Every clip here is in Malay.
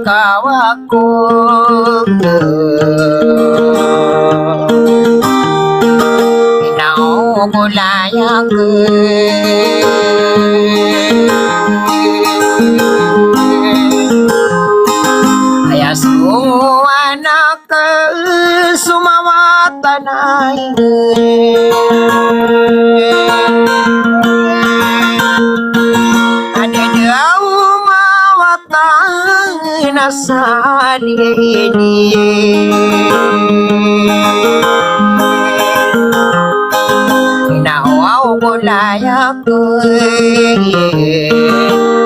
Kawaku inau bulayak ayasu anak sumawatan ada jauh nasali ini inawau bulayak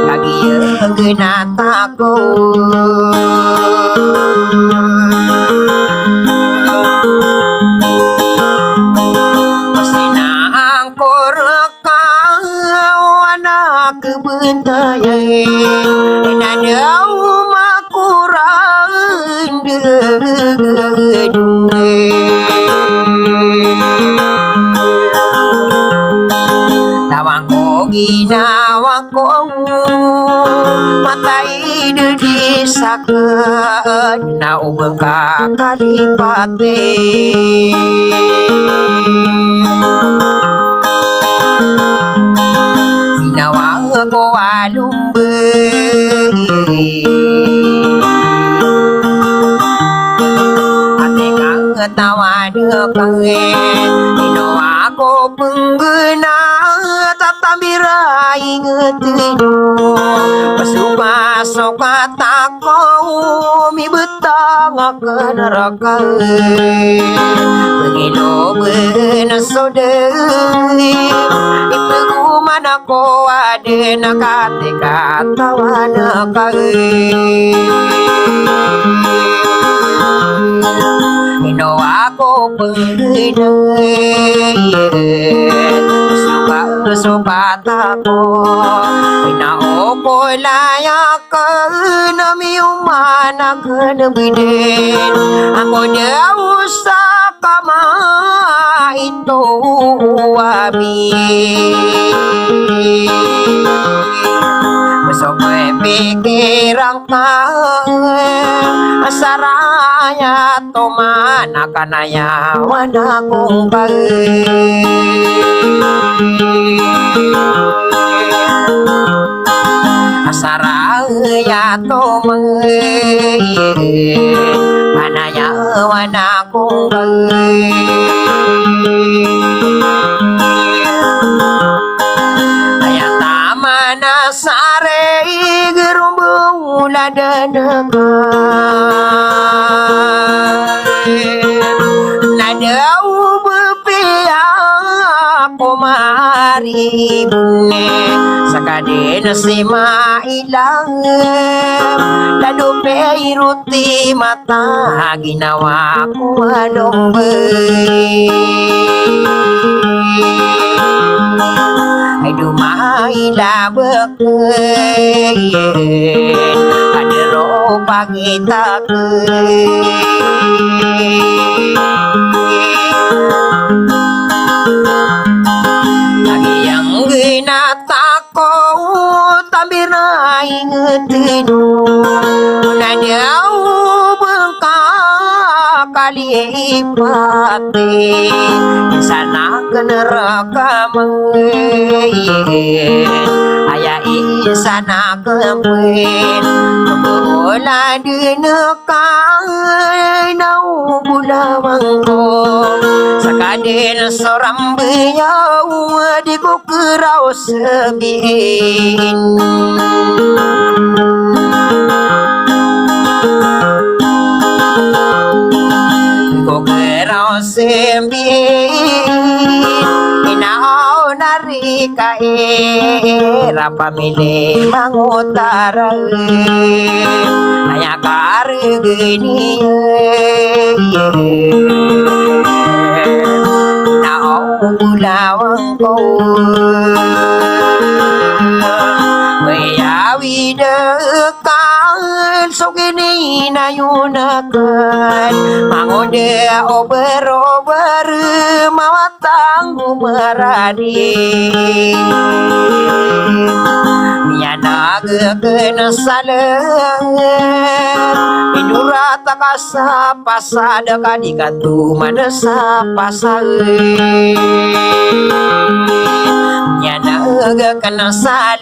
lagi yang genataku pasti nangkur kau anak kebentai inadau tawang ko ginawa ko matay di sakit na ubang kakalipate ginawa ko alumbay tawa dekangen ino ako penggena tatabira inget ino pasupasok katako mi betang ke neraka pengilo benasodei ipeguman ako ade nakate katawa ino ako penghinay sukat ako inao ko layak na miumanag na bidin ako daw sa kama ito wabi masok ko'y pikirang asaraya tomana kanayawan akong asaraya tomana kanayawan akong kaya tama na sare gerumbula nadaw bepiak kumari bune sakadin si mailang lalu peiruti mata ginawa ko anong ay dumay labak adero pagitak lagi yang ginatako tabir na inget ino nadaw bengkak kali pati sana ke neraka mengen ayah sana kempen bola di nekang nau bula mangko sakadin seorang beliau di kukerau sebin kukerau sebin inau narika rapa mile mangutara hanya kargini nau bulawang ko mayawi dekan sogini nayunakan mangode ober-ober mawatanggu meradi nianaga kena salah Indura takasa pasada kadikatu manasa pasai nianaga kena salah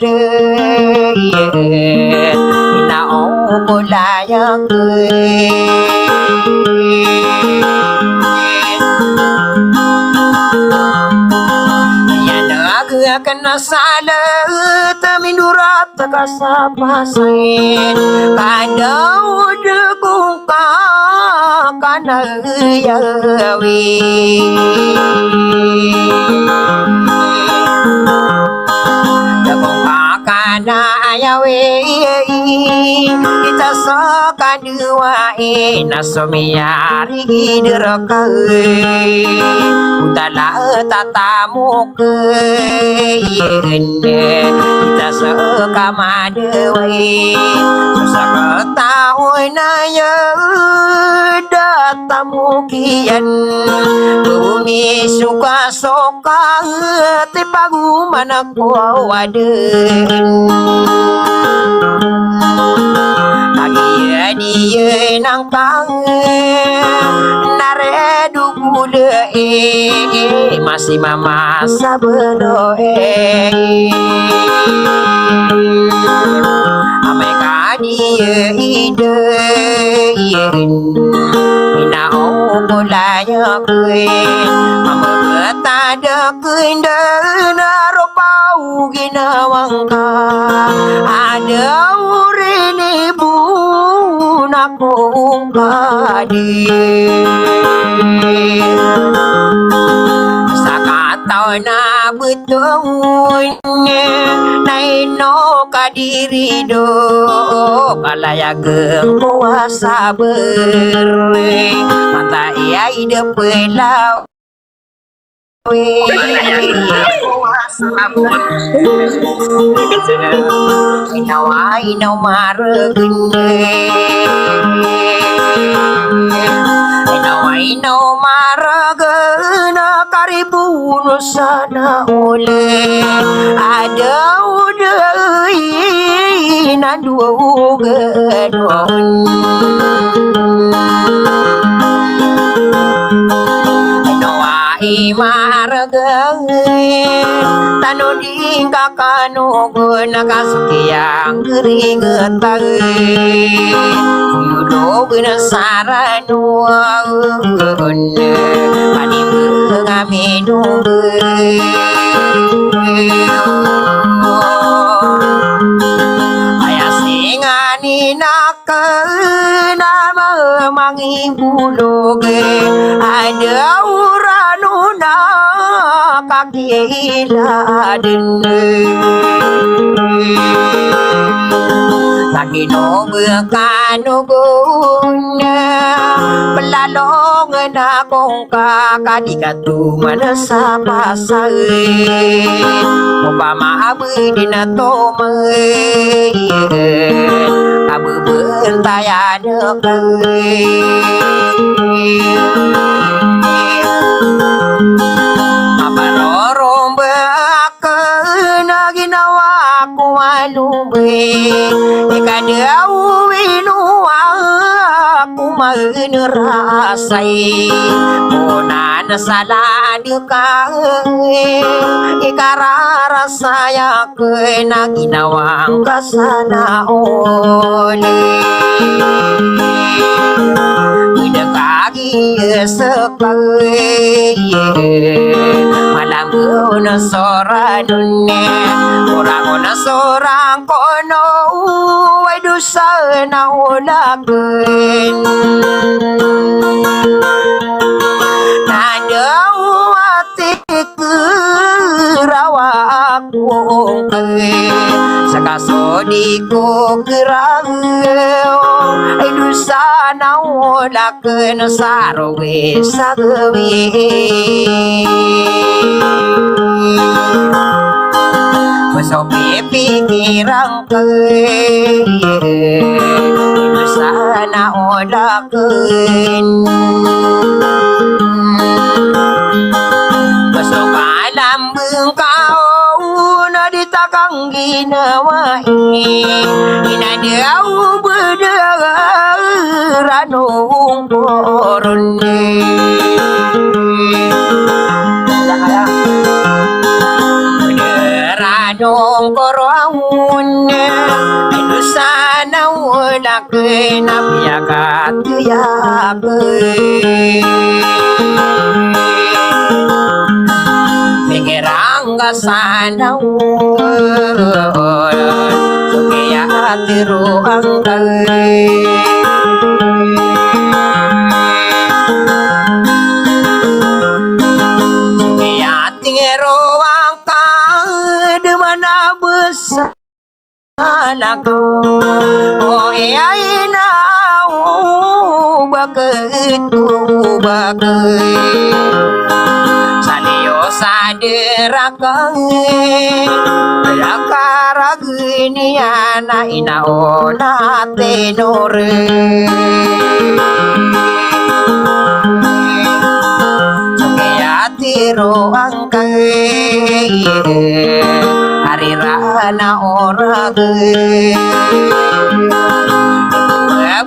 ina ombolayak kena salah temindurat kasapasin kadau degungka kana yawi degungka kana yawi kita sokan dua nasomiyari dirkai utala tatamu ke kita sekamadewai susah ketahui naya datamu kian bumi suka soka tipagu mana kau waden dia nang kang naredu bule masih mama sabelo ame kadi ide ina omolaya ke mama tada kenda naropau ginawangka ada urene bu aku ungkadi sakatau na betul nai no kadiri do kalaya geng kuasa ber mata ia ide pelau Inau maragena karibu nusana ole ada udai nandu gedon marageng tanuding kakano guna kasukiyang gering getang yudo guna saranu guna pani mengaminu ayah singani nakena memangi buluge ada uranuna kakila dene sakino bekano guna pelalong na kong kakadikatu manasa pasay upama abdi na tomay kabubentaya dekay aparorong na ginawa ko alubay ikadawin aku menerasai Kunan salah dukai Ikara saya kena ginawang kasana oleh Dekagi sekali malam guna soranune orang sorang kono dosa na ulaken nadau ati kerawa aku sakasodi ko kerang dosa na ulaken sarwe sagwe Masopi pikiran ke sana olaken Masuk alam engkau na ditakang ginawa ina dia berderanung korone Dong korawun itu sana udah kena piakat ya Mikirang sana supaya tiruang Alaku oh ai nau bagetu bage salio saderakan lakara gini ana ina ona tenore tiro angkai hari rana orang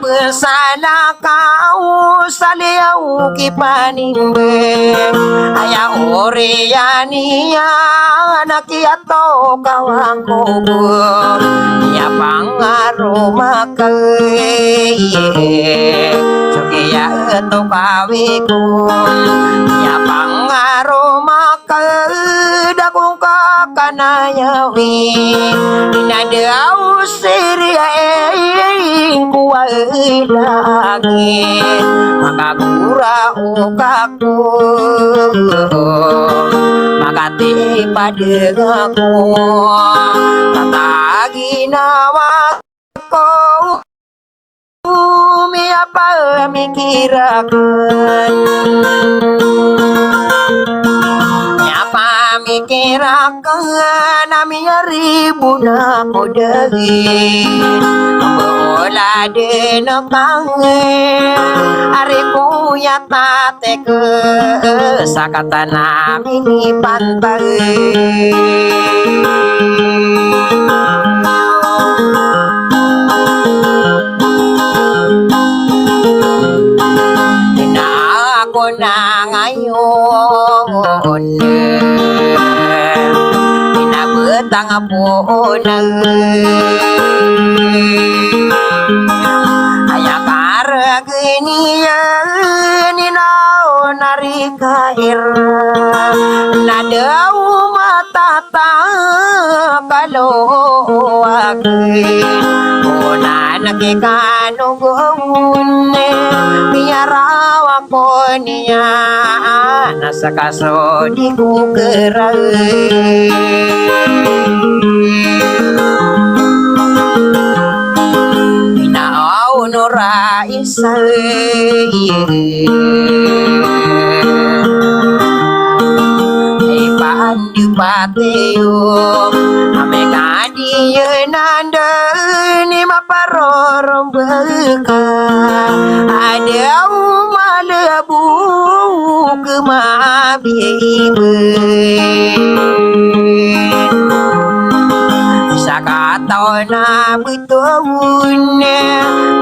bersana kau saliau kipanimbe ayah oriania anak atau kawang kubur ya pangaruh makai ya atau kawiku ya pangaruh makai dakung kakanayawi inada usir kuai lagi maka gura ukaku maka tiba dengaku kata ginawa kau Umi apa mikirakan Apa mikirakan Ami ribu na kodagi Bola denokang Ari kuya tate ke Sakata nami ni pantai Ako na ngayon Pinabutang po na Ay akarag niya Ninaw narikair Na daw matatakaluwag Una nakikanugun Biyaraw ako niya Nasa kaso di ko keray Pinaaw nura isay Ipandu pateo Ame kadiyo nanda Ni maparorong beka Ada umalebu Kemabibe Sa kataw na betul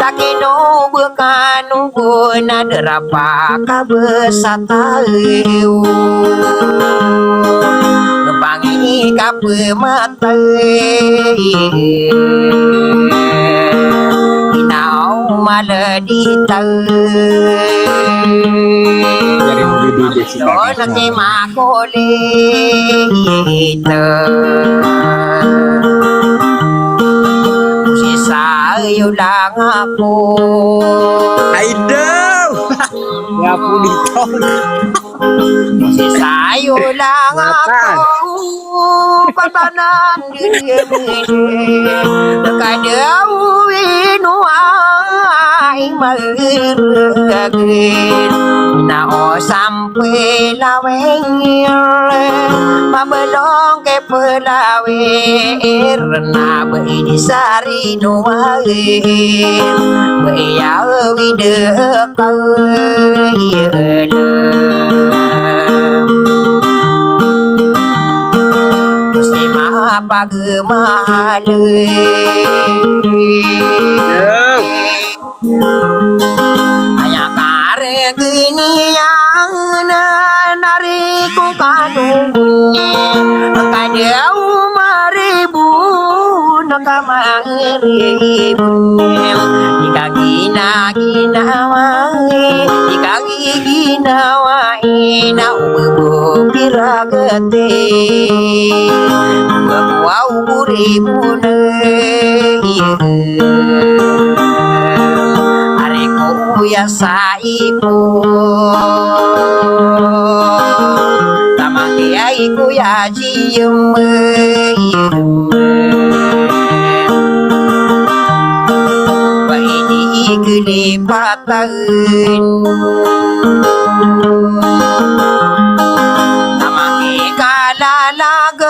tak kena berkanu guna derapa kabesatau ngepangi kapemata inau maledita Dona ke makole ita si sayo lang ako Aidau. Ya pulito. si sayo lang ako katanan diri kadau inuai magagin nao sampai lawengir mabelong ke pelawir na di sari nuain bayawi dekal Gusti maha pagemale Aya kare gini yang nariku kanungi Kadau maribu nakamaribu Jika gina wai Jika gina wai Na ubu piragete Wau buribu Ariku ya saipu Tamang kiaiku ya cium Baini kelipatan Tamang ikalalagan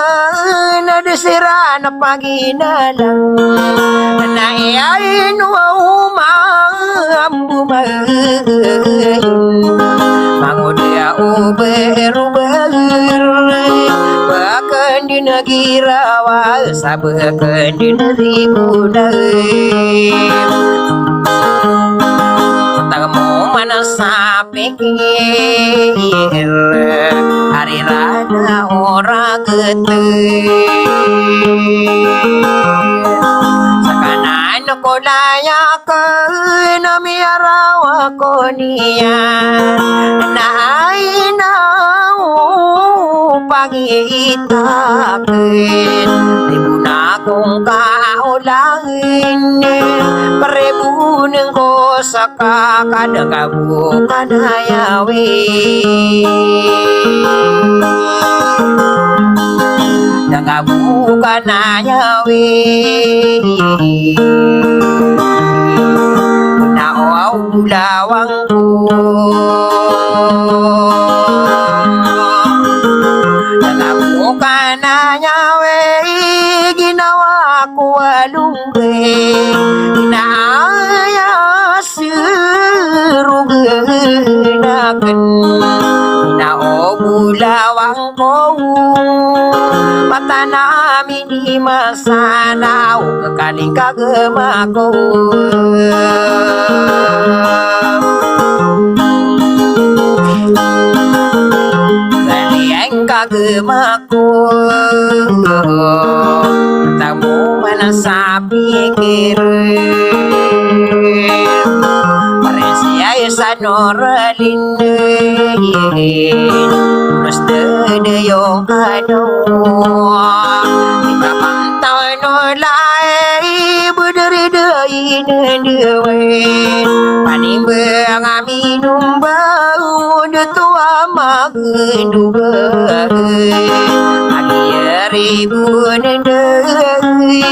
Adesiran paginalang Naiain ambu Mangudia uber Bahkan di negeri rawa Sabakan di negeri budaya Tamu mana sapikir Hari rana orang Sakanan ko layakan Miarawa ko niya Nainaw pangitakin Ribu na kong kaulangin Parebunin ko sa kakadagabukan hayawin Nagabukan hayawin Naoaw bulawang ko Nagabukan hayawin Ginawa ko alungge Inaayasirugenaken Nao bulawang ko Mata namin di masanaw Kekaling kagema ko Kaliang kagema ko Tamu mana sa pikir Paresiay sa noralin Gusto na yung ano Ipapantay no lai Budari-dayin nandawin Panimbang aminong bau Datua magendubahin Agiyaribu nandahin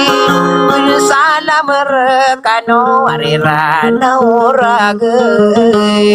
Salam rekano arirana oragai